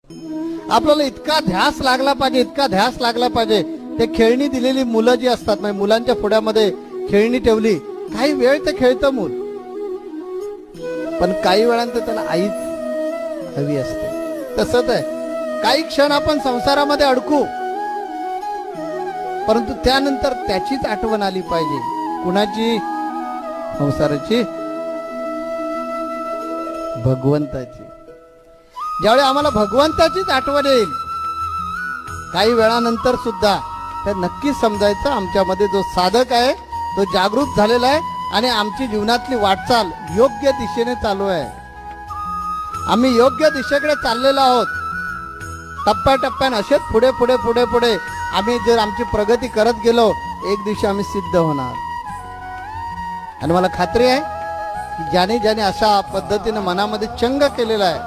आपल्याला इतका ध्यास लागला पाहिजे, इतका ध्यास लागला पाहिजे. ते खेळणी दिलेली मुलं जी असतात, म्हणजे मुलांच्या पुढ्यामध्ये खेळणी ठेवली, काही वेळ ते खेळतं मूल, पण काही वेळानंतर त्याला आईच हवी असते. तसंच आहे, काही क्षण आपण संसारामध्ये अडकू, परंतु त्यानंतर त्याचीच आठवण आली पाहिजे. कुणाची? संसाराची, भगवंताची. ज्यावेळी आम्हाला भगवंताचीच आठवण येईल काही वेळानंतर सुद्धा, तर नक्कीच समजायचं आमच्यामध्ये जो साधक आहे तो जागृत झालेला आहे आणि आमची जीवनातली वाटचाल योग्य दिशेने चालू आहे. आम्ही योग्य दिशेकडे चाललेलो आहोत. टप्प्याटप्प्याने असेच पुढे पुढे पुढे पुढे आम्ही जर आमची प्रगती करत गेलो, एक दिवशी आम्ही सिद्ध होणार. आणि मला खात्री आहे की ज्याने ज्याने अशा पद्धतीने मनामध्ये चंग केलेला आहे,